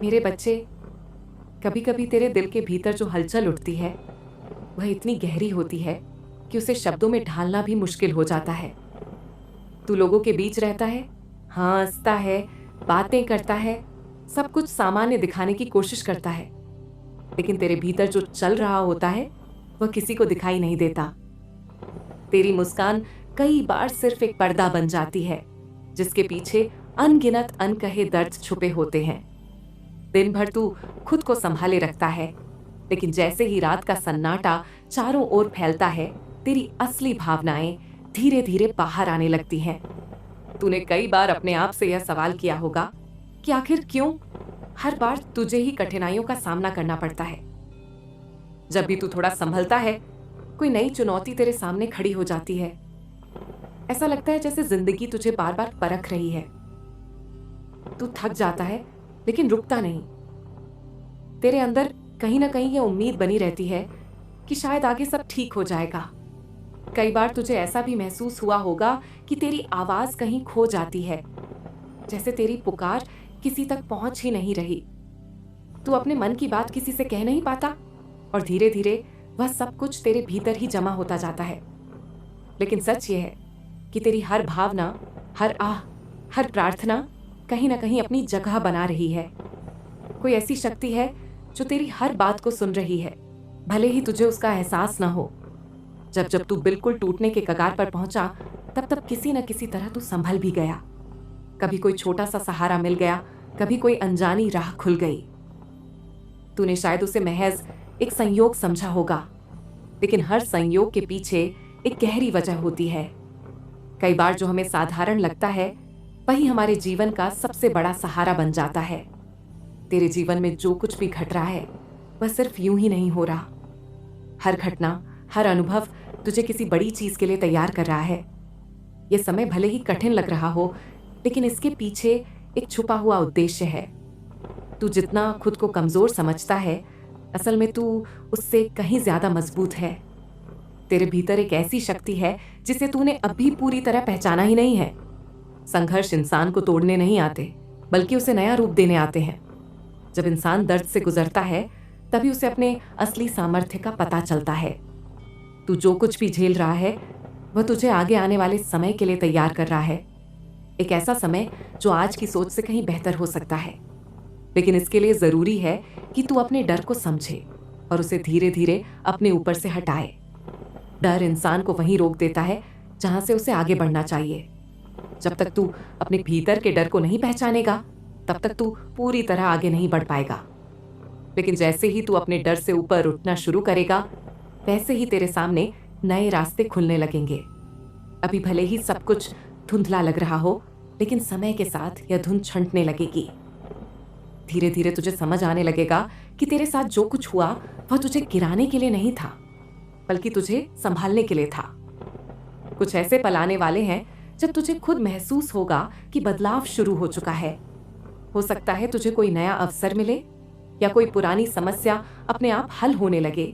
मेरे बच्चे, कभी कभी तेरे दिल के भीतर जो हलचल उठती है वह इतनी गहरी होती है कि उसे शब्दों में ढालना भी मुश्किल हो जाता है। तू लोगों के बीच रहता है, हंसता है, बातें करता है, सब कुछ सामान्य दिखाने की कोशिश करता है, लेकिन तेरे भीतर जो चल रहा होता है वह किसी को दिखाई नहीं देता। तेरी मुस्कान कई बार सिर्फ एक पर्दा बन जाती है जिसके पीछे अनगिनत अनकहे दर्द छुपे होते हैं। दिन भर तू खुद को संभाले रखता है, लेकिन जैसे ही रात का सन्नाटा चारों ओर फैलता है, तेरी असली भावनाएं धीरे धीरे बाहर आने लगती हैं। तूने कई बार अपने आप से यह सवाल किया होगा कि आखिर क्यों हर बार तुझे ही कठिनाइयों का सामना करना पड़ता है। जब भी तू थोड़ा संभलता है, कोई नई चुनौती तेरे सामने खड़ी हो जाती है। ऐसा लगता है जैसे जिंदगी तुझे बार बार परख रही है। तू थक जाता है लेकिन रुकता नहीं। तेरे अंदर कहीं ना कहीं यह उम्मीद बनी रहती है कि शायद आगे सब ठीक हो जाएगा। कई बार तुझे ऐसा भी महसूस हुआ होगा कि तेरी आवाज कहीं खो जाती है, जैसे तेरी पुकार किसी तक पहुंच ही नहीं रही। तू अपने मन की बात किसी से कह नहीं पाता और धीरे धीरे वह सब कुछ तेरे भीतर ही जमा होता जाता है। लेकिन सच यह है कि तेरी हर भावना, हर आह, हर प्रार्थना कहीं ना कहीं अपनी जगह बना रही है। कोई ऐसी शक्ति है जो तेरी हर बात को सुन रही है, भले ही तुझे उसका एहसास ना हो। जब जब तू बिल्कुल टूटने के कगार पर पहुंचा, तब तब किसी न किसी तरह तू संभल भी गया। कभी कोई छोटा सा सहारा मिल गया, कभी कोई अनजानी राह खुल गई। तूने शायद उसे महज एक संयोग समझा होगा, लेकिन हर संयोग के पीछे एक गहरी वजह होती है। कई बार जो हमें साधारण लगता है वही हमारे जीवन का सबसे बड़ा सहारा बन जाता है। तेरे जीवन में जो कुछ भी घट रहा है वह सिर्फ यूं ही नहीं हो रहा। हर घटना, हर अनुभव तुझे किसी बड़ी चीज के लिए तैयार कर रहा है। यह समय भले ही कठिन लग रहा हो, लेकिन इसके पीछे एक छुपा हुआ उद्देश्य है। तू जितना खुद को कमजोर समझता है, असल में तू उससे कहीं ज्यादा मजबूत है। तेरे भीतर एक ऐसी शक्ति है जिसे तूने अभी पूरी तरह पहचाना ही नहीं है। संघर्ष इंसान को तोड़ने नहीं आते, बल्कि उसे नया रूप देने आते हैं। जब इंसान दर्द से गुजरता है, तभी उसे अपने असली सामर्थ्य का पता चलता है। तू जो कुछ भी झेल रहा है वह तुझे आगे आने वाले समय के लिए तैयार कर रहा है। एक ऐसा समय जो आज की सोच से कहीं बेहतर हो सकता है। लेकिन इसके लिए जरूरी है कि तू अपने डर को समझे और उसे धीरे धीरे अपने ऊपर से हटाए। डर इंसान को वहीं रोक देता है जहां से उसे आगे बढ़ना चाहिए। जब तक तू अपने भीतर के डर को नहीं पहचानेगा, तब तक तू पूरी तरह आगे नहीं बढ़ पाएगा। लेकिन जैसे ही तू अपने डर से ऊपर उठना शुरू करेगा, वैसे ही तेरे सामने नए रास्ते खुलने लगेंगे। अभी भले ही सब कुछ धुंधला लग रहा हो, लेकिन समय के साथ यह धुंध छंटने लगेगी। धीरे धीरे तुझे समझ आने लगेगा कि तेरे साथ जो कुछ हुआ वह तुझे गिराने के लिए नहीं था, बल्कि तुझे संभालने के लिए था। कुछ ऐसे पल आने वाले हैं जब तुझे खुद महसूस होगा कि बदलाव शुरू हो चुका है। हो सकता है तुझे कोई नया अवसर मिले या कोई पुरानी समस्या अपने आप हल होने लगे।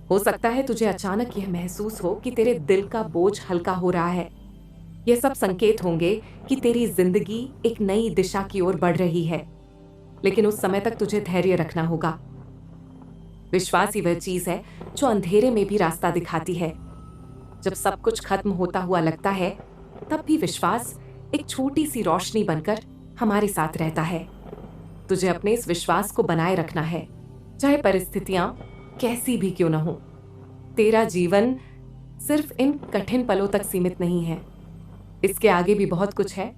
हो सकता है तुझे अचानक यह महसूस हो कि तेरे दिल का बोझ हल्का हो रहा है। यह सब संकेत होंगे कि तेरी जिंदगी एक नई दिशा की ओर बढ़ रही है। लेकिन उस समय तक तुझे धैर्य रखना होगा। विश्वास ही वह चीज है जो अंधेरे में भी रास्ता दिखाती है। जब सब कुछ खत्म होता हुआ लगता है, तब भी विश्वास एक छोटी सी रोशनी बनकर हमारे साथ रहता है। तुझे अपने इस विश्वास को बनाए रखना है, चाहे परिस्थितियां कैसी भी क्यों न हो। तेरा जीवन सिर्फ इन कठिन पलों तक सीमित नहीं है, इसके आगे भी बहुत कुछ है।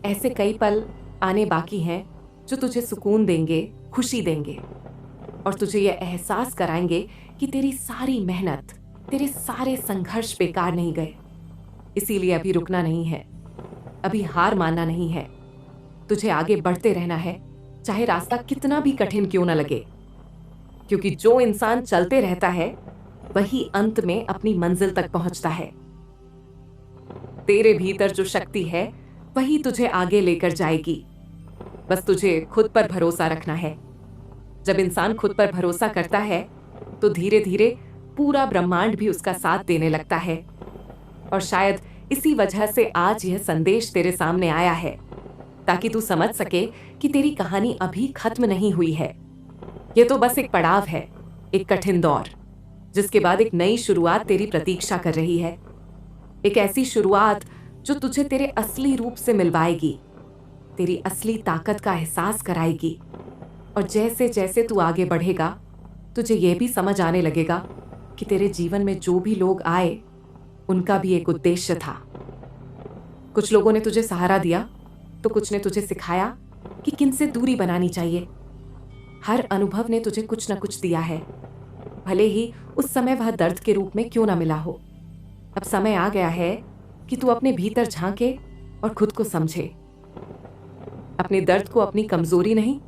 ऐसे कई पल आने बाकी हैं जो तुझे सुकून देंगे, खुशी देंगे और तुझे यह एहसास कराएंगे कि तेरी सारी मेहनत, तेरे सारे संघर्ष बेकार नहीं गए। इसीलिए अभी रुकना नहीं है, अभी हार मानना नहीं है। तुझे आगे बढ़ते रहना है, चाहे रास्ता कितना भी कठिन क्यों न लगे, क्योंकि जो इंसान चलते रहता है वही अंत में अपनी मंजिल तक पहुंचता है। तेरे भीतर जो शक्ति है वही तुझे आगे लेकर जाएगी। बस तुझे खुद पर भरोसा रखना है। जब इंसान खुद पर भरोसा करता है तो धीरे धीरे पूरा ब्रह्मांड भी उसका साथ देने लगता है। और शायद इसी वजह से आज यह संदेश तेरे सामने आया है, ताकि तू समझ सके कि तेरी कहानी अभी खत्म नहीं हुई है। ये तो बस एक पड़ाव है, एक कठिन दौर, जिसके बाद एक नई शुरुआत तेरी प्रतीक्षा कर रही है। एक ऐसी शुरुआत जो तुझे तेरे असली रूप से मिलवाएगी, तेरी असली ताकत का एहसास कराएगी। और जैसे जैसे तू आगे बढ़ेगा, तुझे यह भी समझ आने लगेगा कि तेरे जीवन में जो भी लोग आए, उनका भी एक उद्देश्य था। कुछ लोगों ने तुझे सहारा दिया, तो कुछ ने तुझे सिखाया कि किनसे दूरी बनानी चाहिए। हर अनुभव ने तुझे कुछ न कुछ दिया है, भले ही उस समय वह दर्द के रूप में क्यों ना मिला हो। अब समय आ गया है कि तू अपने भीतर झांके और खुद को समझे। अपने दर्द को अपनी कमजोरी नहीं,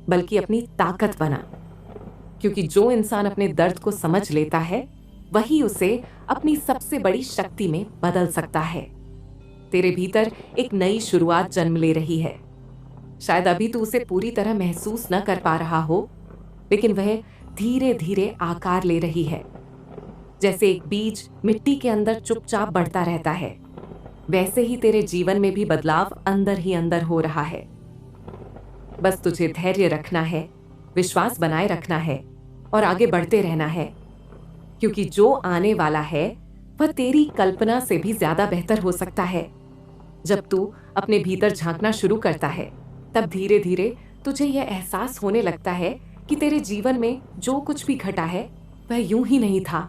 बल्कि अपनी ताकत बना। क्योंकि जो इंसान अपने दर्द को समझ लेता है, वही उसे अपनी सबसे बड़ी शक्ति में बदल सकता है। तेरे भीतर एक नई शुरुआत जन्म ले रही है। शायद अभी तू उसे पूरी तरह महसूस न कर पा रहा हो, लेकिन वह धीरे धीरे आकार ले रही है। जैसे एक बीज मिट्टी के अंदर चुपचाप बढ़ता रहता है, वैसे ही तेरे जीवन में भी बदलाव अंदर ही अंदर हो रहा है। बस तुझे धैर्य रखना है, विश्वास बनाए रखना है और आगे बढ़ते रहना है। क्योंकि जो आने वाला है वह तेरी कल्पना से भी ज्यादा बेहतर हो सकता है। जब तू अपने भीतर झांकना शुरू करता है, तब धीरे धीरे तुझे यह एहसास होने लगता है कि तेरे जीवन में जो कुछ भी घटा है वह यूं ही नहीं था।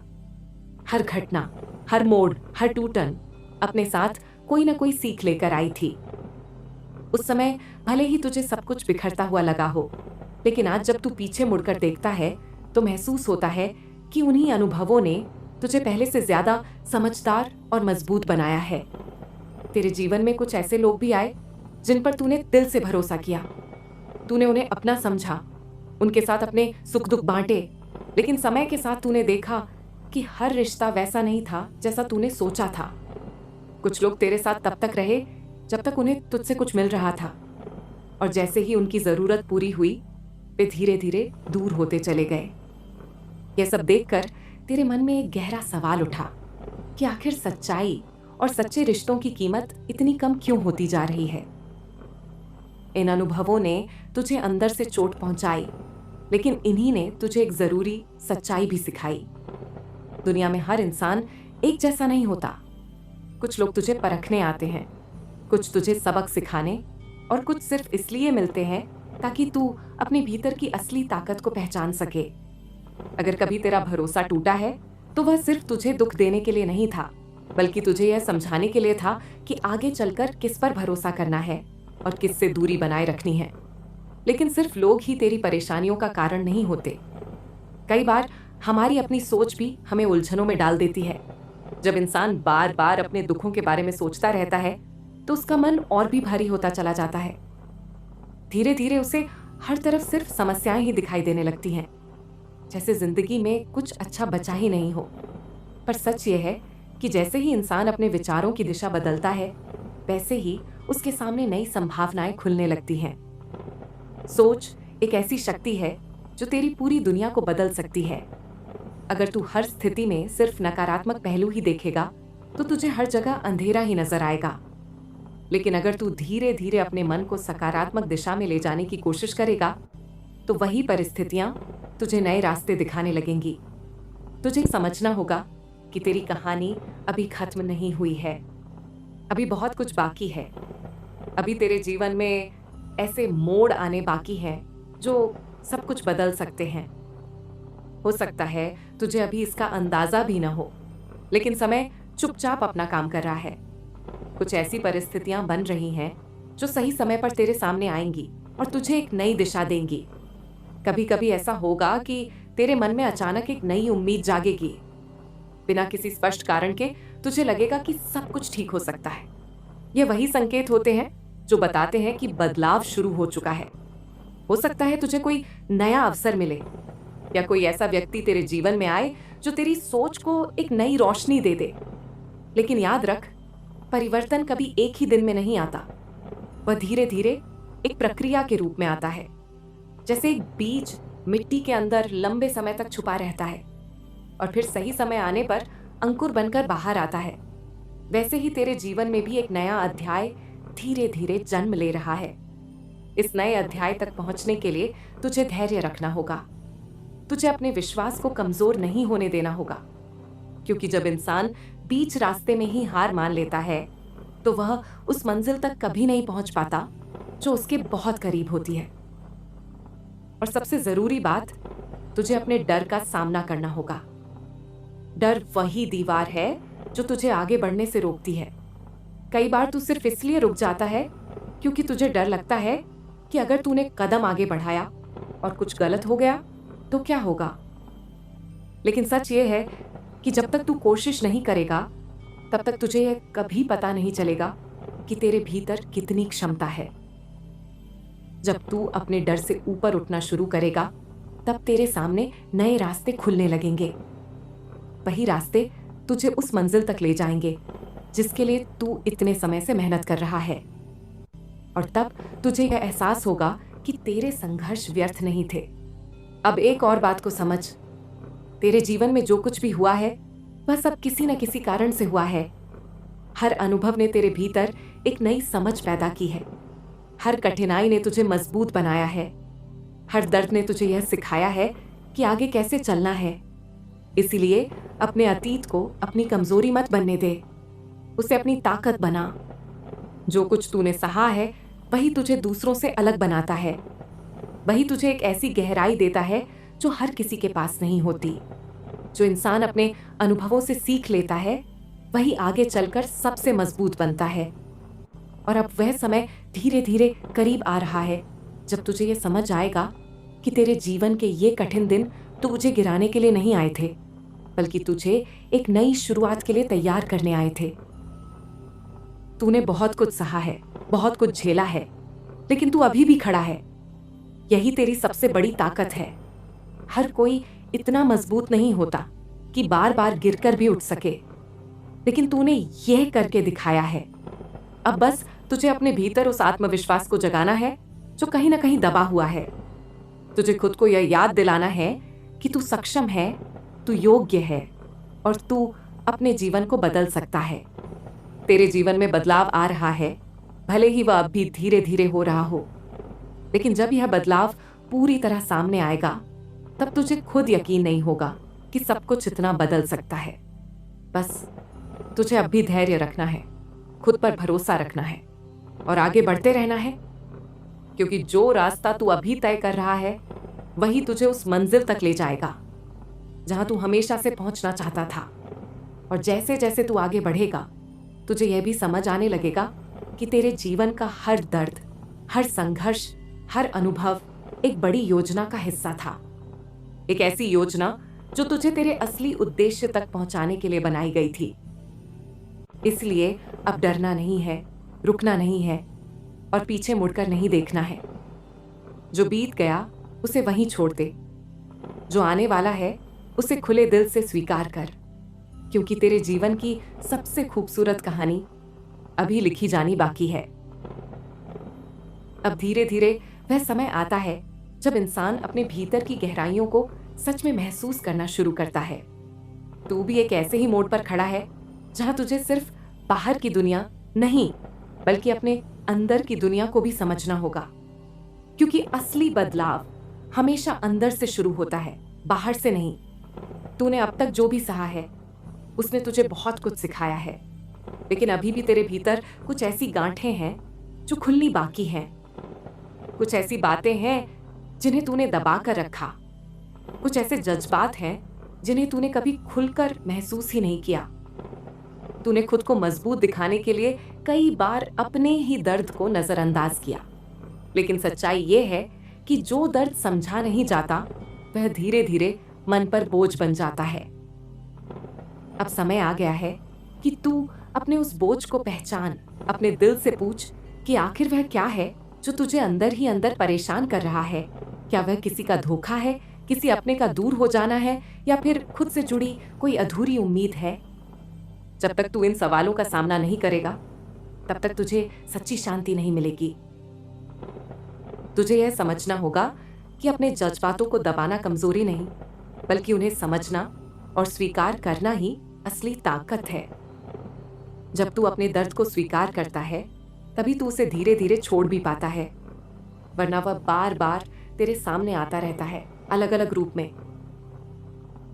हर घटना, हर मोड़, हर टूटन अपने साथ कोई ना कोई सीख लेकर आई थी। उस समय भले ही तुझे सब कुछ बिखरता हुआ लगा हो, लेकिन आज जब तू पीछे मुड़कर देखता है तो महसूस होता है कि उन्हीं अनुभवों ने तुझे पहले से ज्यादा समझदार और मजबूत बनाया है। तेरे जीवन में कुछ ऐसे लोग भी आए जिन पर तूने दिल से भरोसा किया। तूने उन्हें अपना समझा, उनके साथ अपने सुख दुख बांटे, लेकिन समय के साथ तूने देखा कि हर रिश्ता वैसा नहीं था जैसा तूने सोचा था। कुछ लोग तेरे साथ तब तक रहे जब तक उन्हें तुझसे कुछ मिल रहा था, और जैसे ही उनकी जरूरत पूरी हुई, वे धीरे धीरे दूर होते चले गए। यह सब देखकर तेरे मन में एक गहरा सवाल उठा कि आखिर सच्चाई और सच्चे रिश्तों की कीमत इतनी कम क्यों होती जा रही है। इन अनुभवों ने तुझे अंदर से चोट पहुंचाई, लेकिन इन्हीं ने तुझे एक जरूरी सच्चाई भी सिखाई। दुनिया में हर इंसान एक जैसा नहीं होता। कुछ लोग तुझे परखने आते हैं, कुछ तुझे सबक सिखाने, और कुछ सिर्फ इसलिए मिलते हैं ताकि तू अपने भीतर की असली ताकत को पहचान सके। अगर कभी तेरा भरोसा टूटा है तो वह सिर्फ तुझे दुख देने के लिए नहीं था, बल्कि तुझे यह समझाने के लिए था कि आगे चलकर किस पर भरोसा करना है और किससे दूरी बनाए रखनी है। लेकिन सिर्फ लोग ही तेरी परेशानियों का कारण नहीं होते। कई बार हमारी अपनी सोच भी हमें उलझनों में डाल देती है। जब इंसान बार बार अपने दुखों के बारे में सोचता रहता है तो उसका मन और भी भारी होता चला जाता है। धीरे धीरे उसे हर तरफ सिर्फ समस्याएं ही दिखाई देने लगती हैं, जैसे जिंदगी में कुछ अच्छा बचा ही नहीं हो। पर सच ये है कि जैसे ही इंसान अपने विचारों की दिशा बदलता है, वैसे ही उसके सामने नई संभावनाएं खुलने लगती हैं। सोच एक ऐसी शक्ति है जो तेरी पूरी दुनिया को बदल सकती है। अगर तू हर स्थिति में सिर्फ नकारात्मक पहलू ही देखेगा तो तुझे हर जगह अंधेरा ही नजर आएगा। लेकिन अगर तू धीरे धीरे अपने मन को सकारात्मक दिशा में ले जाने की कोशिश करेगा, तो वही परिस्थितियां तुझे नए रास्ते दिखाने लगेंगी। तुझे समझना होगा कि तेरी कहानी अभी खत्म नहीं हुई है, अभी बहुत कुछ बाकी है। अभी तेरे जीवन में ऐसे मोड़ आने बाकी हैं जो सब कुछ बदल सकते हैं। हो सकता है तुझे अभी इसका अंदाजा भी ना हो, लेकिन समय चुपचाप अपना काम कर रहा है। कुछ ऐसी परिस्थितियां बन रही हैं जो सही समय पर तेरे सामने आएंगी और तुझे एक नई दिशा देंगी। कभी कभी ऐसा होगा कि तेरे मन में अचानक एक नई उम्मीद जागेगी। बिना किसी स्पष्ट कारण के तुझे लगेगा कि सब कुछ ठीक हो सकता है। ये वही संकेत होते हैं जो बताते हैं कि बदलाव शुरू हो चुका है। हो सकता है तुझे कोई नया अवसर मिले, या कोई ऐसा व्यक्ति तेरे जीवन में आए जो तेरी सोच को एक नई रोशनी दे दे। लेकिन याद रख, परिवर्तन कभी एक ही दिन में नहीं आता। वह धीरे धीरे एक प्रक्रिया के रूप में आता है। जैसे एक बीज मिट्टी के अंदर लंबे समय तक छुपा रहता है और फिर सही समय आने पर अंकुर बनकर बाहर आता है, वैसे ही तेरे जीवन में भी एक नया अध्याय धीरे धीरे जन्म ले रहा है। इस नए अध्याय तक पहुंचने के लिए तुझे धैर्य रखना होगा। तुझे अपने विश्वास को कमजोर नहीं होने देना होगा, क्योंकि जब इंसान बीच रास्ते में ही हार मान लेता है तो वह उस मंजिल तक कभी नहीं पहुंच पाता जो उसके बहुत करीब होती है। और सबसे जरूरी बात, तुझे अपने डर का सामना करना होगा। डर वही दीवार है जो तुझे आगे बढ़ने से रोकती है। कई बार तू सिर्फ इसलिए रुक जाता है क्योंकि तुझे डर लगता है कि अगर तूने कदम आगे बढ़ाया और कुछ गलत हो गया तो क्या होगा। लेकिन सच ये है कि जब तक तू कोशिश नहीं करेगा तब तक तुझे यह कभी पता नहीं चलेगा कि तेरे भीतर कितनी क्षमता है। जब तू अपने डर से ऊपर उठना शुरू करेगा तब तेरे सामने नए रास्ते खुलने लगेंगे। वही रास्ते तुझे उस मंजिल तक ले जाएंगे जिसके लिए तू इतने समय से मेहनत कर रहा है। और तब तुझे यह एहसास होगा कि तेरे संघर्ष व्यर्थ नहीं थे। अब एक और बात को समझ, तेरे जीवन में जो कुछ भी हुआ है वह सब किसी न किसी कारण से हुआ है। हर अनुभव ने तेरे भीतर एक नई समझ पैदा की है। हर कठिनाई ने तुझे मजबूत बनाया है। हर दर्द ने तुझे यह सिखाया है कि आगे कैसे चलना है। इसीलिए अपने अतीत को अपनी कमजोरी मत बनने दे, उसे अपनी ताकत बना। जो कुछ तूने सहा है वही तुझे दूसरों से अलग बनाता है। वही तुझे एक ऐसी गहराई देता है जो हर किसी के पास नहीं होती। जो इंसान अपने अनुभवों से सीख लेता है वही आगे चलकर सबसे मजबूत बनता है। और अब वह समय धीरे धीरे करीब आ रहा है जब तुझे ये समझ आएगा कि तेरे जीवन के ये कठिन दिन तुझे गिराने के लिए नहीं आए थे, बल्कि तुझे एक नई शुरुआत के लिए तैयार करने आए थे। तूने बहुत कुछ सहा है, बहुत कुछ झेला है, लेकिन तू अभी भी खड़ा है। यही तेरी सबसे बड़ी ताकत है। हर कोई इतना मजबूत नहीं होता कि बार बार गिरकर भी उठ सके, लेकिन तूने यह करके दिखाया है। अब बस तुझे अपने भीतर उस आत्मविश्वास को जगाना है जो कहीं ना कहीं दबा हुआ है। तुझे खुद को यह याद दिलाना है कि तू सक्षम है, तू योग्य है और तू अपने जीवन को बदल सकता है। तेरे जीवन में बदलाव आ रहा है, भले ही वह अब भी धीरे धीरे हो रहा हो, लेकिन जब यह बदलाव पूरी तरह सामने आएगा तब तुझे खुद यकीन नहीं होगा कि सब कुछ इतना बदल सकता है। बस तुझे अब भी धैर्य रखना है, खुद पर भरोसा रखना है और आगे बढ़ते रहना है, क्योंकि जो रास्ता तू अभी तय कर रहा है वही तुझे उस मंजिल तक ले जाएगा जहां तू हमेशा से पहुंचना चाहता था। और जैसे जैसे तू आगे बढ़ेगा तुझे यह भी समझ आने लगेगा कि तेरे जीवन का हर दर्द, हर संघर्ष, हर अनुभव एक बड़ी योजना का हिस्सा था। एक ऐसी योजना जो तुझे तेरे असली उद्देश्य तक पहुंचाने के लिए बनाई गई थी। इसलिए अब डरना नहीं है, रुकना नहीं है और पीछे मुड़कर नहीं देखना है। जो बीत गया उसे वहीं छोड़ दे। जो आने वाला है उसे खुले दिल से स्वीकार कर, क्योंकि तेरे जीवन की सबसे खूबसूरत कहानी अभी लिखी जानी बाकी है। अब धीरे धीरे वह समय आता है जब इंसान अपने भीतर की गहराइयों को सच में महसूस करना शुरू करता है। तू भी एक ऐसे ही मोड़ पर खड़ा है जहां तुझे सिर्फ बाहर की दुनिया नहीं, बल्कि अपने अंदर की दुनिया को भी समझना होगा, क्योंकि असली बदलाव हमेशा अंदर से शुरू होता है, बाहर से नहीं। तूने अब तक जो भी सहा है उसने तुझे बहुत कुछ सिखाया है, लेकिन अभी भी तेरे भीतर कुछ ऐसी गांठें हैं जो खुलनी बाकी हैं। कुछ ऐसी बातें हैं जिन्हें तूने दबा कर रखा। कुछ ऐसे जज्बात हैं जिन्हें तूने कभी खुलकर महसूस ही नहीं किया। तूने खुद को मजबूत दिखाने के लिए कई बार अपने ही दर्द को नजरअंदाज किया, लेकिन सच्चाई ये है कि जो दर्द समझा नहीं जाता वह धीरे धीरे मन पर बोझ बन जाता है। अब समय आ गया है कि तू अपने उस बोझ को पहचान, अपने दिल से पूछ कि आखिर वह क्या है जो तुझे अंदर ही अंदर परेशान कर रहा है। क्या वह किसी का धोखा है, किसी अपने का दूर हो जाना है, या फिर खुद से जुड़ी कोई अधूरी उम्मीद है? जब तक तू इन सवालों का सामना नहीं करेगा तब तक तुझे सच्ची शांति नहीं मिलेगी। तुझे यह समझना होगा कि अपने जज्बातों को दबाना कमजोरी नहीं, बल्कि उन्हें समझना और स्वीकार करना ही असली ताकत है। जब तू अपने दर्द को स्वीकार करता है तभी तू उसे धीरे धीरे छोड़ भी पाता है, वरना वह बार बार तेरे सामने आता रहता है, अलग अलग रूप में।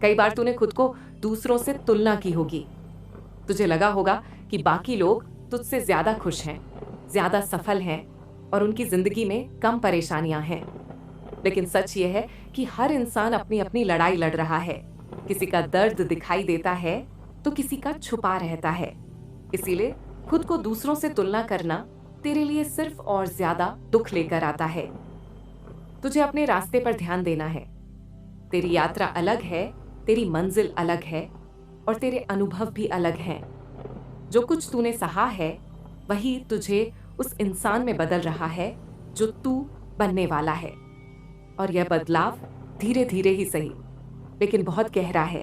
कई बार तूने खुद को दूसरों से तुलना की होगी। तुझे लगा होगा कि बाकी लोग तुझसे ज्यादा खुश हैं, ज्यादा सफल हैं और उनकी जिंदगी में कम परेशानियां हैं। लेकिन सच ये है कि हर इंसान अपनी अपनी लड़ाई लड़ रहा है। किसी का दर्द दिखाई देता है तो किसी का छुपा रहता है। इसीलिए खुद को दूसरों से तुलना करना तेरे लिए सिर्फ और ज्यादा दुख लेकर आता है। तुझे अपने रास्ते पर ध्यान देना है। तेरी यात्रा अलग है, तेरी मंजिल अलग है और तेरे अनुभव भी अलग हैं। जो कुछ तूने सहा है वही तुझे उस इंसान में बदल रहा है जो तू बनने वाला है। और यह बदलाव धीरे धीरे ही सही, लेकिन बहुत गहरा है।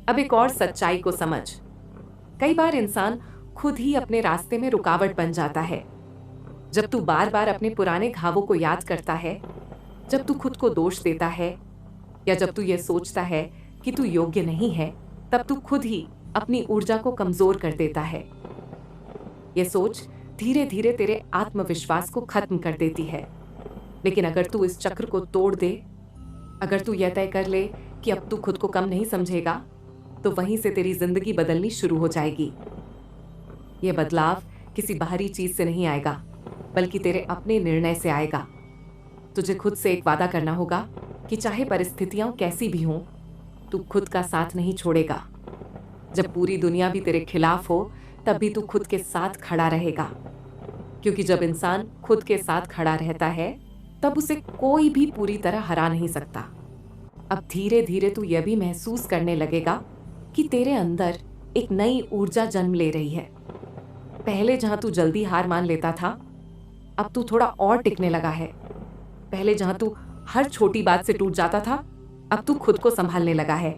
अब एक और सच्चाई को समझ। कई बार इंसान खुद ही अपने रास्ते में रुकावट बन जाता है। जब तू बार बार अपने पुराने घावों को याद करता है, जब तू खुद को दोष देता है या जब तू यह सोचता है कि तू योग्य नहीं है, तब तू खुद ही अपनी ऊर्जा को कमजोर कर देता है। यह सोच धीरे धीरे तेरे आत्मविश्वास को खत्म कर देती है। लेकिन अगर तू इस चक्र को तोड़ दे, अगर तू यह तय कर ले कि अब तू खुद को कम नहीं समझेगा, तो वहीं से तेरी जिंदगी बदलनी शुरू हो जाएगी। यह बदलाव किसी बाहरी चीज से नहीं आएगा, बल्कि तेरे अपने निर्णय से आएगा। तुझे खुद से एक वादा करना होगा कि चाहे परिस्थितियां कैसी भी हों, तू खुद का साथ नहीं छोड़ेगा। जब पूरी दुनिया भी तेरे खिलाफ हो, तब भी तू खुद के साथ खड़ा रहेगा। क्योंकि जब इंसान खुद के साथ खड़ा रहता है, तब उसे कोई भी पूरी तरह हरा नहीं सकता। अब धीरे धीरे तू यह भी महसूस करने लगेगा कि तेरे अंदर एक नई ऊर्जा जन्म ले रही है। पहले जहां तू जल्दी हार मान लेता था, अब तू थोड़ा और टिकने लगा है। पहले जहां तू हर छोटी बात से टूट जाता था, अब तू खुद को संभालने लगा है।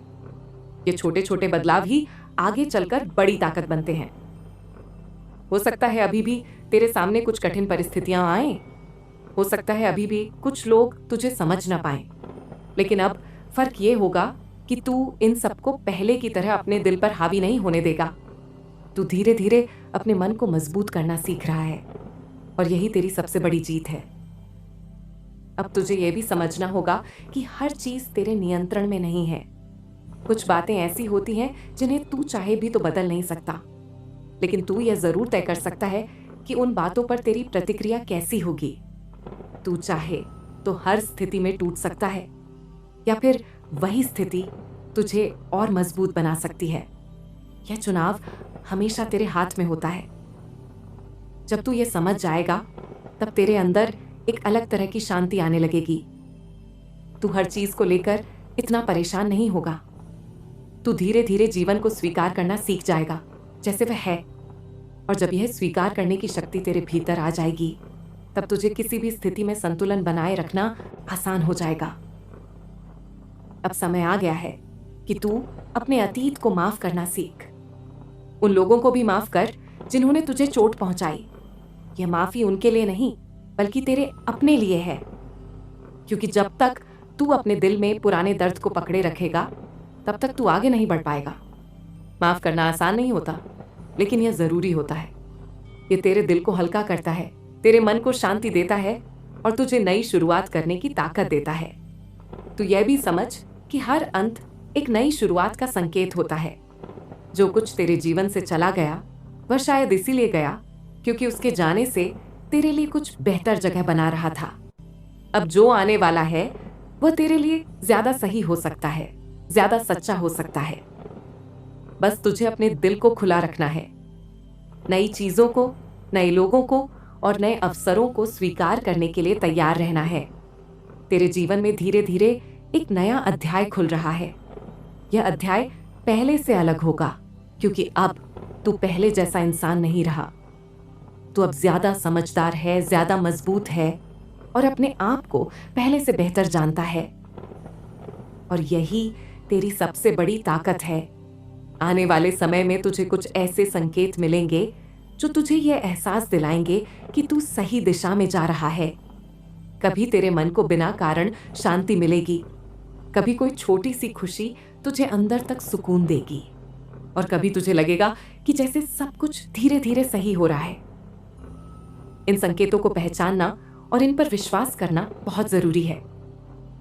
ये छोटे छोटे बदलाव ही आगे चलकर बड़ी ताकत बनते हैं। हो सकता है अभी भी तेरे सामने कुछ कठिन परिस्थितियां आए, हो सकता है अभी भी कुछ लोग तुझे समझ ना पाए, लेकिन अब फर्क ये होगा कि तू इन सबको पहले की तरह अपने दिल पर हावी नहीं होने देगा। तू धीरे धीरे अपने मन को मजबूत करना सीख रहा है और यही तेरी सबसे बड़ी जीत है। अब तुझे यह भी समझना होगा कि हर चीज तेरे नियंत्रण में नहीं है। कुछ बातें ऐसी होती हैं जिन्हें तू चाहे भी तो बदल नहीं सकता, लेकिन तू यह जरूर तय कर सकता है कि उन बातों पर तेरी प्रतिक्रिया कैसी होगी। तू चाहे तो हर स्थिति में टूट सकता है, या फिर वही स्थिति तुझे और मजबूत बना सकती है। यह चुनाव हमेशा तेरे हाथ में होता है। जब तू ये समझ जाएगा, तब तेरे अंदर एक अलग तरह की शांति आने लगेगी। तू हर चीज को लेकर इतना परेशान नहीं होगा। तू धीरे धीरे जीवन को स्वीकार करना सीख जाएगा जैसे वह है। और जब यह स्वीकार करने की शक्ति तेरे भीतर आ जाएगी, तब तुझे किसी भी स्थिति में संतुलन बनाए रखना आसान हो जाएगा। अब समय आ गया है कि तू अपने अतीत को माफ करना सीख। उन लोगों को भी माफ कर जिन्होंने तुझे चोट पहुंचाई। यह माफी उनके लिए नहीं, बल्कि तेरे अपने लिए है। क्योंकि जब तक तू अपने दिल में पुराने दर्द को पकड़े रखेगा, तब तक तू आगे नहीं बढ़ पाएगा। माफ करना आसान नहीं होता, लेकिन यह जरूरी होता है। यह तेरे दिल को हल्का करता है, तेरे मन को शांति देता है और तुझे नई शुरुआत करने की ताकत देता है। तू यह भी समझ कि हर अंत एक नई शुरुआत का संकेत होता है। जो कुछ तेरे जीवन से चला गया, वह शायद इसीलिए गया क्योंकि उसके जाने से तेरे लिए कुछ बेहतर जगह बना रहा था। अब जो आने वाला है, वह तेरे लिए ज्यादा सही हो सकता है, ज्यादा सच्चा हो सकता है। बस तुझे अपने दिल को खुला रखना है। नई चीजों को, नए लोगों को और नए अवसरों को स्वीकार करने के लिए तैयार रहना है। तेरे जीवन में धीरे धीरे एक नया अध्याय खुल रहा है। यह अध्याय पहले से अलग होगा, क्योंकि अब तू पहले जैसा इंसान नहीं रहा। तू अब ज्यादा समझदार है, ज्यादा मजबूत है और अपने आप को पहले से बेहतर जानता है। और यही तेरी सबसे बड़ी ताकत है। आने वाले समय में तुझे कुछ ऐसे संकेत मिलेंगे जो तुझे यह एहसास दिलाएंगे कि तू सही दिशा में जा रहा है। कभी तेरे मन को बिना कारण शांति मिलेगी, कभी कोई छोटी सी खुशी तुझे अंदर तक सुकून देगी, और कभी तुझे लगेगा कि जैसे सब कुछ धीरे धीरे सही हो रहा है। इन संकेतों को पहचानना और इन पर विश्वास करना बहुत जरूरी है,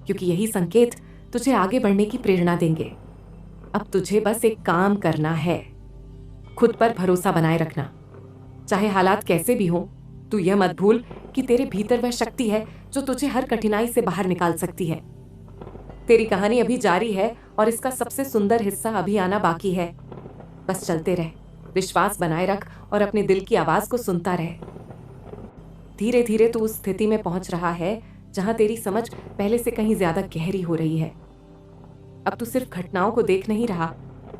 क्योंकि यही संकेत तुझे आगे बढ़ने की प्रेरणा देंगे। अब तुझे बस एक काम करना है, खुद पर भरोसा बनाए रखना। चाहे हालात कैसे भी हों, तू यह मत भूल कि तेरे भीतर वह शक्ति है जो तुझे हर कठिनाई से बाहर निकाल सकती है। तेरी कहानी अभी जारी है और इसका सबसे सुंदर हिस्सा अभी आना बाकी है। बस चलते रह, विश्वास बनाए रख और अपने दिल की आवाज को सुनता रह। धीरे धीरे तू उस स्थिति में पहुंच रहा है जहां तेरी समझ पहले से कहीं ज्यादा गहरी हो रही है। अब तू सिर्फ घटनाओं को देख नहीं रहा,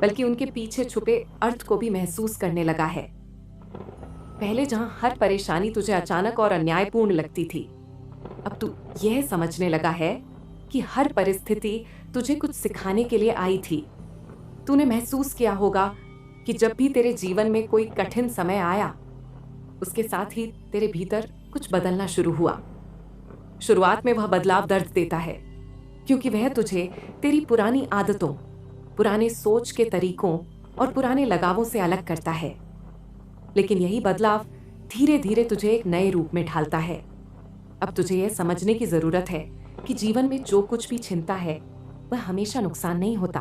बल्कि उनके पीछे छुपे अर्थ को भी महसूस करने लगा है। पहले जहां हर परेशानी तुझे अचानक और अन्यायपूर्ण लगती थी, अब तू यह समझने लगा है कि हर परिस्थिति तुझे कुछ सिखाने के लिए आई थी। तूने महसूस किया होगा कि जब भी तेरे जीवन में कोई कठिन समय आया, उसके साथ ही तेरे भीतर कुछ बदलना शुरू हुआ। शुरुआत में वह बदलाव दर्द देता है, क्योंकि वह तुझे तेरी पुरानी आदतों, पुराने सोच के तरीकों और पुराने लगावों से अलग करता है। लेकिन यही बदलाव धीरे धीरे तुझे एक नए रूप में ढालता है। अब तुझे यह समझने की जरूरत है कि जीवन में जो कुछ भी छिनता है वह हमेशा नुकसान नहीं होता।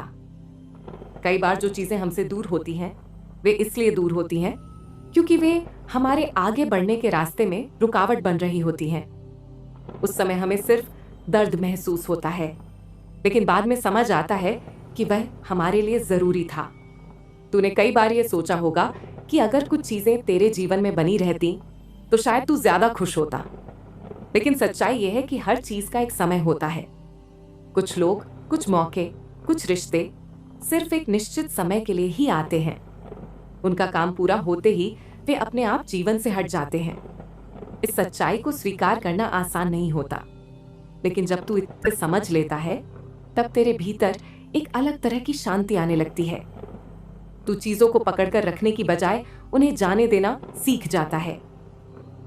कई बार जो चीजें हमसे दूर होती हैं, वे इसलिए दूर होती हैं क्योंकि वे हमारे आगे बढ़ने के रास्ते में रुकावट बन रही होती हैं। उस समय हमें सिर्फ दर्द महसूस होता है, लेकिन बाद में समझ आता है कि वह हमारे लिए जरूरी था। तूने कई बार यह सोचा होगा कि अगर कुछ चीजें तेरे जीवन में बनी रहती तो शायद तू ज्यादा खुश होता। लेकिन सच्चाई यह है कि हर चीज का एक समय होता है। कुछ लोग, कुछ मौके, कुछ रिश्ते सिर्फ एक निश्चित समय के लिए ही आते हैं। उनका काम पूरा होते ही वे अपने आप जीवन से हट जाते हैं। इस सच्चाई को स्वीकार करना आसान नहीं होता, लेकिन जब तू इसे समझ लेता है, तब तेरे भीतर एक अलग तरह की शांति आने लगती है। तू चीजों को पकड़कर रखने की बजाय उन्हें जाने देना सीख जाता है,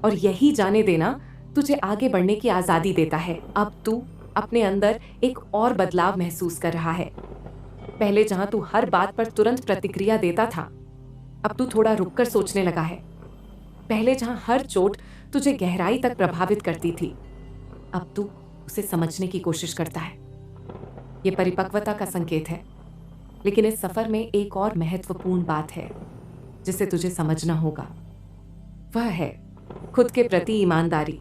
और यही जाने देना तुझे आगे बढ़ने की आजादी देता है। अब तू अपने अंदर एक और बदलाव महसूस कर रहा है। पहले जहां तू हर बात पर तुरंत प्रतिक्रिया देता था, अब तू थोड़ा रुककर सोचने लगा है। पहले जहां हर चोट तुझे गहराई तक प्रभावित करती थी, अब तू उसे समझने की कोशिश करता है। यह परिपक्वता का संकेत है, लेकिन इस सफर में एक और महत्वपूर्ण बात है जिसे तुझे समझना होगा। वह है खुद के प्रति ईमानदारी।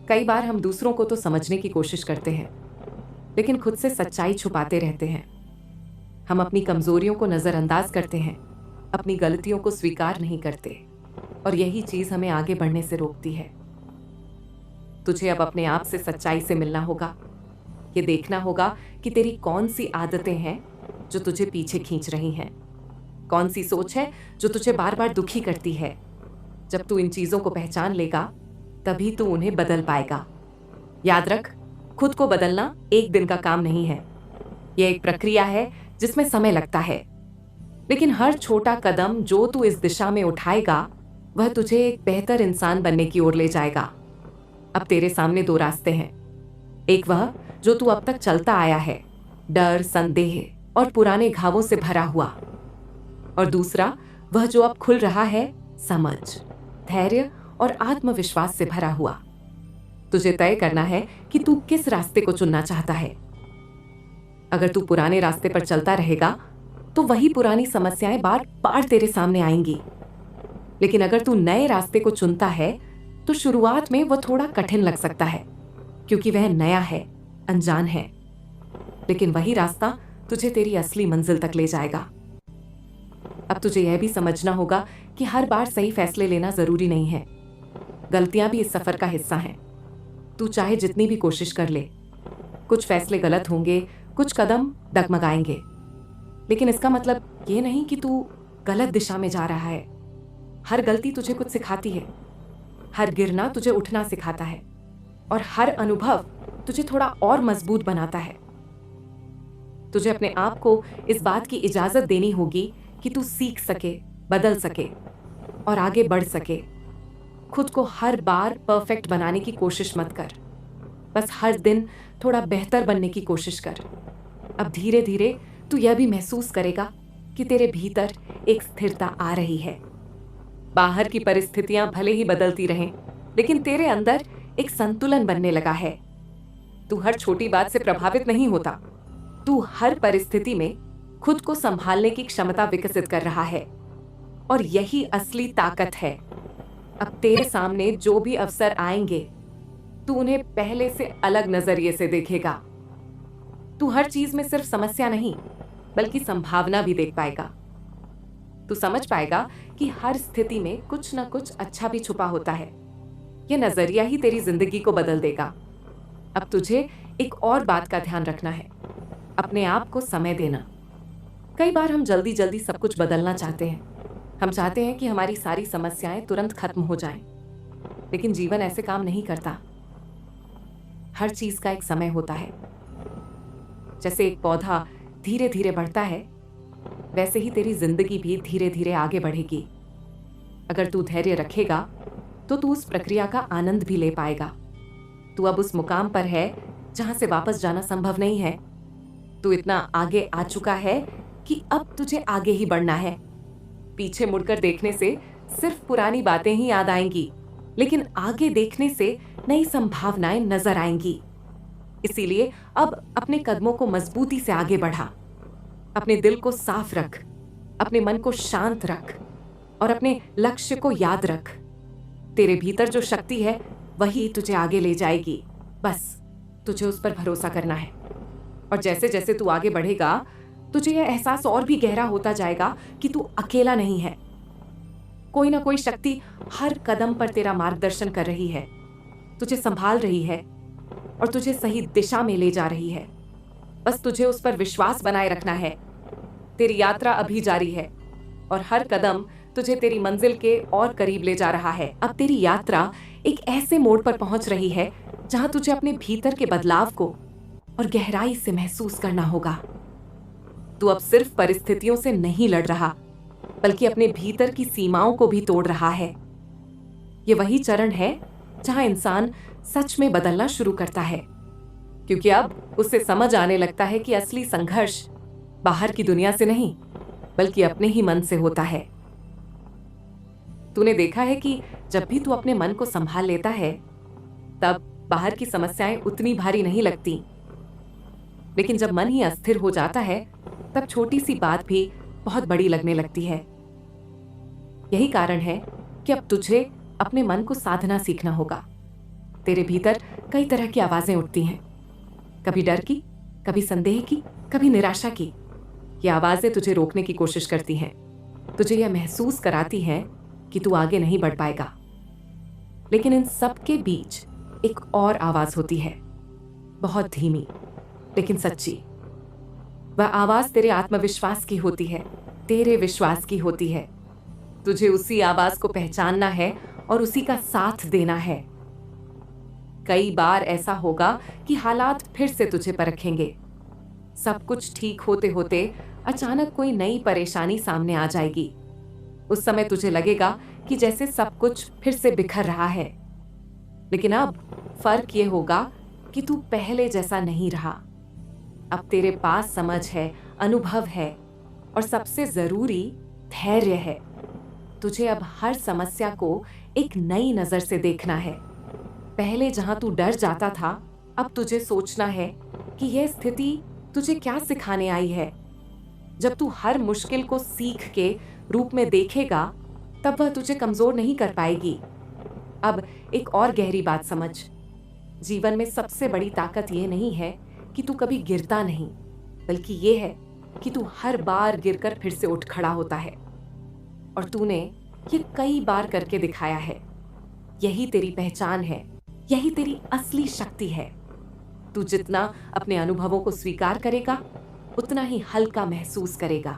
कई बार हम दूसरों को तो समझने की कोशिश करते हैं, लेकिन खुद से सच्चाई छुपाते रहते हैं। हम अपनी कमजोरियों को नजरअंदाज करते हैं, अपनी गलतियों को स्वीकार नहीं करते, और यही चीज हमें आगे बढ़ने से रोकती है। तुझे अब अपने आप से सच्चाई से मिलना होगा। ये देखना होगा कि तेरी कौन सी आदतें हैं जो तुझे पीछे खींच रही हैं, कौन सी सोच है जो तुझे बार बार दुखी करती है। जब तू इन चीजों को पहचान लेगा, तभी तू उन्हें बदल पाएगा। याद रख, खुद को बदलना एक दिन का काम नहीं है। यह एक प्रक्रिया है जिसमें समय लगता है, लेकिन हर छोटा कदम जो तू इस दिशा में उठाएगा, वह तुझे एक बेहतर इंसान बनने की ओर ले जाएगा। अब तेरे सामने दो रास्ते हैं। एक वह जो तू अब तक चलता आया है, डर, संदेह और पुराने घावों से भरा हुआ, और दूसरा वह जो अब खुल रहा है, समझ, धैर्य और आत्मविश्वास से भरा हुआ। तुझे तय करना है कि तू किस रास्ते को चुनना चाहता है। अगर तू पुराने रास्ते पर चलता रहेगा तो वही पुरानी समस्याएं बार बार तेरे सामने आएंगी। लेकिन अगर तू नए रास्ते को चुनता है तो शुरुआत में वह थोड़ा कठिन लग सकता है, क्योंकि वह नया है, अनजान है। लेकिन वही रास्ता तुझे तेरी असली मंजिल तक ले जाएगा। अब तुझे यह भी समझना होगा कि हर बार सही फैसले लेना जरूरी नहीं है। गलतियां भी इस सफर का हिस्सा हैं। तू चाहे जितनी भी कोशिश कर ले, कुछ फैसले गलत होंगे, कुछ कदम डगमगाएंगे, लेकिन इसका मतलब ये नहीं कि तू गलत दिशा में जा रहा है। हर गलती तुझे कुछ सिखाती है, हर गिरना तुझे उठना सिखाता है, और हर अनुभव तुझे थोड़ा और मजबूत बनाता है। तुझे अपने आप को इस बात की इजाजत देनी होगी कि तू सीख सके, बदल सके और आगे बढ़ सके। खुद को हर बार परफेक्ट बनाने की कोशिश मत कर, बस हर दिन थोड़ा बेहतर बनने की कोशिश कर। अब धीरे धीरे तू यह भी महसूस करेगा कि तेरे भीतर एक स्थिरता आ रही है। बाहर की परिस्थितियां भले ही बदलती रहें, लेकिन तेरे अंदर एक संतुलन बनने लगा है। तू हर छोटी बात से प्रभावित नहीं होता। तू हर परिस्थिति में खुद को संभालने की क्षमता विकसित कर रहा है और यही असली ताकत है। अब तेरे सामने जो भी अवसर आएंगे, तू उन्हें पहले से अलग नजरिए से देखेगा। तू हर चीज में सिर्फ समस्या नहीं, बल्कि संभावना भी देख पाएगा। तू समझ पाएगा कि हर स्थिति में कुछ ना कुछ अच्छा भी छुपा होता है। यह नजरिया ही तेरी जिंदगी को बदल देगा। अब तुझे एक और बात का ध्यान रखना है, अपने आप को समय देना। कई बार हम जल्दी जल्दी सब कुछ बदलना चाहते हैं। हम चाहते हैं कि हमारी सारी समस्याएं तुरंत खत्म हो जाएं, लेकिन जीवन ऐसे काम नहीं करता। हर चीज का एक समय होता है। जैसे एक पौधा धीरे धीरे बढ़ता है, वैसे ही तेरी जिंदगी भी धीरे धीरे आगे बढ़ेगी। अगर तू धैर्य रखेगा तो तू उस प्रक्रिया का आनंद भी ले पाएगा। तू अब उस मुकाम पर है जहां से वापस जाना संभव नहीं है। तू इतना आगे आ चुका है कि अब तुझे आगे ही बढ़ना है। पीछे मुड़कर देखने से सिर्फ पुरानी बातें ही याद आएंगी, लेकिन आगे देखने से नई संभावनाएं नजर आएंगी। इसीलिए अब अपने कदमों को मजबूती से आगे बढ़ा। अपने दिल को साफ रख, अपने मन को शांत रख और अपने लक्ष्य को याद रख। तेरे भीतर जो शक्ति है वही तुझे आगे ले जाएगी। बस तुझे उस पर भरोसा करना है। और जैसे जैसे तू आगे बढ़ेगा, तुझे यह एहसास और भी गहरा होता जाएगा कि तू अकेला नहीं है। कोई ना कोई शक्ति हर कदम पर तेरा मार्गदर्शन कर रही है, तुझे संभाल रही है और तुझे सही दिशा में ले जा रही है। बस तुझे उस पर विश्वास बनाए रखना है। तेरी यात्रा अभी जारी है और हर कदम तुझे तेरी मंजिल के और करीब ले जा रहा है। अब तेरी यात्रा एक ऐसे मोड़ पर पहुंच रही है जहां तुझे अपने भीतर के बदलाव को और गहराई से महसूस करना होगा। तू अब सिर्फ परिस्थितियों से नहीं लड़ रहा, बल्कि अपने भीतर की सीमाओं को भी तोड़ रहा है। ये वही चरण है जहां इंसान सच में बदलना शुरू करता है, क्योंकि अब उसे समझ आने लगता है कि असली संघर्ष बाहर की दुनिया से नहीं, बल्कि अपने ही मन से होता है। तूने देखा है कि जब भी तू अपने मन को संभाल लेता है, तब बाहर की समस्याएं उतनी भारी नहीं लगती। लेकिन जब मन ही अस्थिर हो जाता है, तब छोटी सी बात भी बहुत बड़ी लगने लगती है। यही कारण है कि अब तुझे अपने मन को साधना सीखना होगा। तेरे भीतर कई तरह की आवाजें उठती हैं, कभी डर की, कभी संदेह की, कभी निराशा की। ये आवाजें तुझे रोकने की कोशिश करती हैं, तुझे यह महसूस कराती हैं कि तू आगे नहीं बढ़ पाएगा। लेकिन इन सब के बीच एक और आवाज होती है, बहुत धीमी लेकिन सच्ची। वह आवाज तेरे आत्मविश्वास की होती है, तेरे विश्वास की होती है। तुझे उसी आवाज को पहचानना है और उसी का साथ देना है। कई बार ऐसा होगा कि हालात फिर से तुझे परखेंगे। सब कुछ ठीक होते होते अचानक कोई नई परेशानी सामने आ जाएगी। उस समय तुझे लगेगा कि जैसे सब कुछ फिर से बिखर रहा है। लेकिन अब फर्क ये होगा कि तू पहले जैसा नहीं रहा। अब तेरे पास समझ है, अनुभव है और सबसे जरूरी धैर्य है। तुझे अब हर समस्या को एक नई नजर से देखना है। पहले जहां तू डर जाता था, अब तुझे सोचना है कि यह स्थिति तुझे क्या सिखाने आई है। जब तू हर मुश्किल को सीख के रूप में देखेगा, तब वह तुझे कमजोर नहीं कर पाएगी। अब एक और गहरी बात समझ, जीवन में सबसे बड़ी ताकत यह नहीं है कि तू कभी गिरता नहीं, बल्कि यह है कि तू हर बार गिरकर फिर से उठ खड़ा होता है। और तूने ये कई बार करके दिखाया है। यही तेरी पहचान है, यही तेरी असली शक्ति है। तू जितना अपने अनुभवों को स्वीकार करेगा, उतना ही हल्का महसूस करेगा।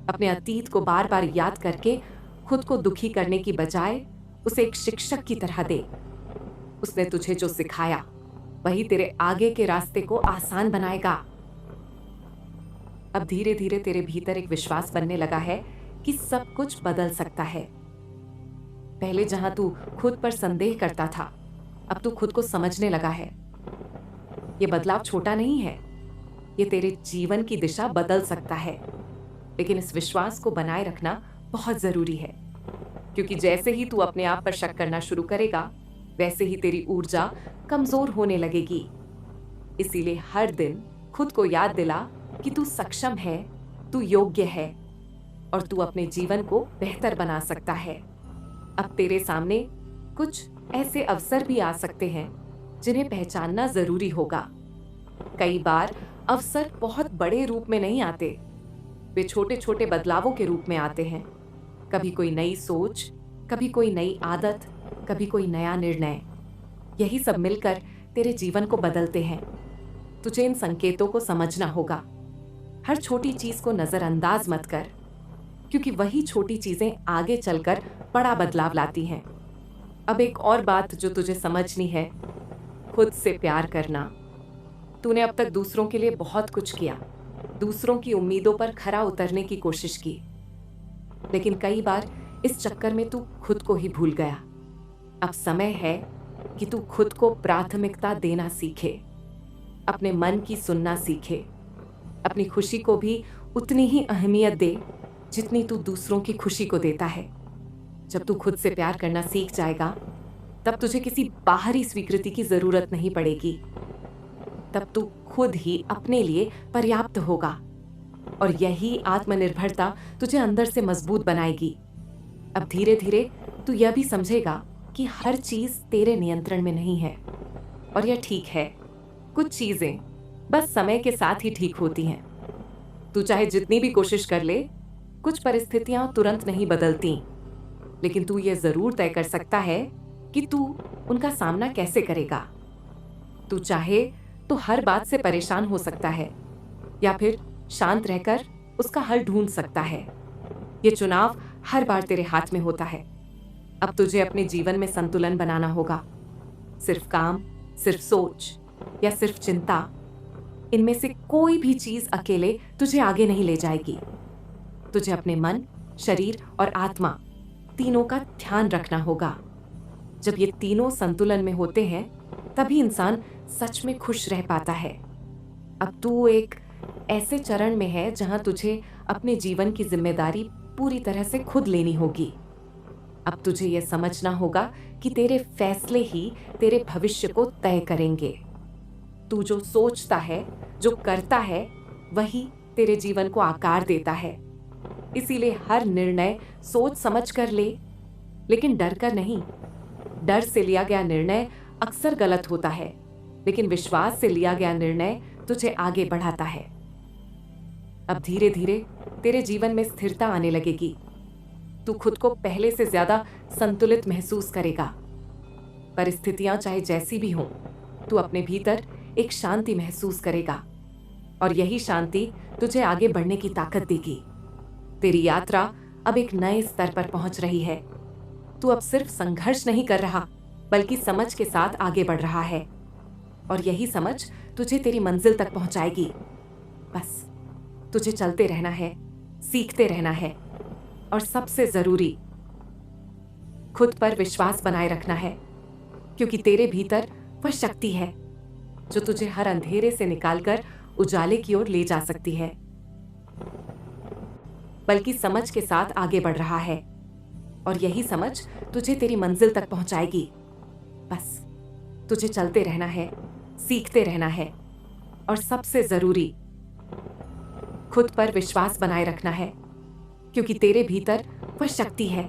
अपने अतीत को बार बार याद करके खुद को दुखी करने की बजाय उसे एक शिक्षक की तरह दे। उसने तुझे जो सिखाया, वही तेरे आगे के रास्ते को आसान बनाएगा। अब धीरे धीरे तेरे भीतर एक विश्वास बनने लगा है कि सब कुछ बदल सकता है। पहले जहां तू खुद पर संदेह करता था, अब तू खुद को समझने लगा है। यह बदलाव छोटा नहीं है, ये तेरे जीवन की दिशा बदल सकता है। लेकिन इस विश्वास को बनाए रखना बहुत जरूरी है, क्योंकि जैसे ही तू अपने आप पर शक करना शुरू करेगा, वैसे ही तेरी ऊर्जा कमजोर होने लगेगी। इसीलिए हर दिन खुद को याद दिला कि तू सक्षम है, तू योग्य है और तू अपने जीवन को बेहतर बना सकता है। अब तेरे सामने कुछ ऐसे अवसर भी आ सकते हैं जिन्हें पहचानना जरूरी होगा। कई बार अवसर बहुत बड़े रूप में नहीं आते, वे छोटे छोटे बदलावों के रूप में आते हैं। कभी कोई नई सोच, कभी कोई नई आदत, कभी कोई नया निर्णय। यही सब मिलकर तेरे जीवन को बदलते हैं। तुझे इन संकेतों को समझना होगा। हर छोटी चीज को नजरअंदाज मत कर, क्योंकि वही छोटी चीजें आगे चलकर बड़ा बदलाव लाती हैं। अब एक और बात जो तुझे समझनी है, खुद से प्यार करना। तूने अब तक दूसरों के लिए बहुत कुछ किया, दूसरों की उम्मीदों पर खरा उतरने की कोशिश की, लेकिन कई बार इस चक्कर में तू खुद को ही भूल गया। अब समय है कि तू खुद को प्राथमिकता देना सीखे, अपने मन की सुनना सीखे, अपनी खुशी को भी उतनी ही अहमियत दे जितनी तू दूसरों की खुशी को देता है। जब तू खुद से प्यार करना सीख जाएगा, तब तुझे किसी बाहरी स्वीकृति की जरूरत नहीं पड़ेगी। तब तू खुद ही अपने लिए पर्याप्त होगा और यही आत्मनिर्भरता तुझे अंदर से मजबूत बनाएगी। अब धीरे धीरे तू यह भी समझेगा कि हर चीज तेरे नियंत्रण में नहीं है और यह ठीक है। कुछ चीजें बस समय के साथ ही ठीक होती हैं। तू चाहे जितनी भी कोशिश कर ले, कुछ परिस्थितियां तुरंत नहीं बदलती, लेकिन तू ये जरूर तय कर सकता है कि तू उनका सामना कैसे करेगा। तू चाहे तो हर बात से परेशान हो सकता है या फिर शांत रहकर उसका हल ढूंढ सकता है। ये चुनाव हर बार तेरे हाथ में होता है। अब तुझे अपने जीवन में संतुलन बनाना होगा। सिर्फ काम, सिर्फ सोच या सिर्फ चिंता, इनमें से कोई भी चीज अकेले तुझे आगे नहीं ले जाएगी। तुझे अपने मन, शरीर और आत्मा तीनों का ध्यान रखना होगा। जब ये तीनों संतुलन में होते हैं, तभी इंसान सच में खुश रह पाता है। अब तू एक ऐसे चरण में है जहां तुझे अपने जीवन की जिम्मेदारी पूरी तरह से खुद लेनी होगी। अब तुझे यह समझना होगा कि तेरे फैसले ही तेरे भविष्य को तय करेंगे। तू जो सोचता है, जो करता है, वही तेरे जीवन को आकार देता है। इसीलिए हर निर्णय सोच समझ कर ले, लेकिन डर कर नहीं। डर से लिया गया निर्णय अक्सर गलत होता है, लेकिन विश्वास से लिया गया निर्णय तुझे आगे बढ़ाता है। अब धीरे धीरे तेरे जीवन में स्थिरता आने लगेगी। तू खुद को पहले से ज्यादा संतुलित महसूस करेगा। परिस्थितियां चाहे जैसी भी हों, तू अपने भीतर एक शांति महसूस करेगा और यही शांति तुझे आगे बढ़ने की ताकत देगी। तेरी यात्रा अब एक नए स्तर पर पहुंच रही है। तू अब सिर्फ संघर्ष नहीं कर रहा, बल्कि समझ के साथ आगे बढ़ रहा है और यही समझ तुझे तेरी मंजिल तक पहुंचाएगी। बस तुझे चलते रहना है, सीखते रहना है और सबसे जरूरी, खुद पर विश्वास बनाए रखना है, क्योंकि तेरे भीतर वह शक्ति है जो तुझे हर अंधेरे से निकालकर उजाले की ओर ले जा सकती है। बल्कि समझ के साथ आगे बढ़ रहा है और यही समझ तुझे तेरी मंजिल तक पहुंचाएगी। बस तुझे चलते रहना है, सीखते रहना है और सबसे जरूरी, खुद पर विश्वास बनाए रखना है, क्योंकि तेरे भीतर वह शक्ति है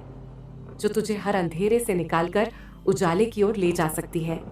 जो तुझे हर अंधेरे से निकालकर उजाले की ओर ले जा सकती है।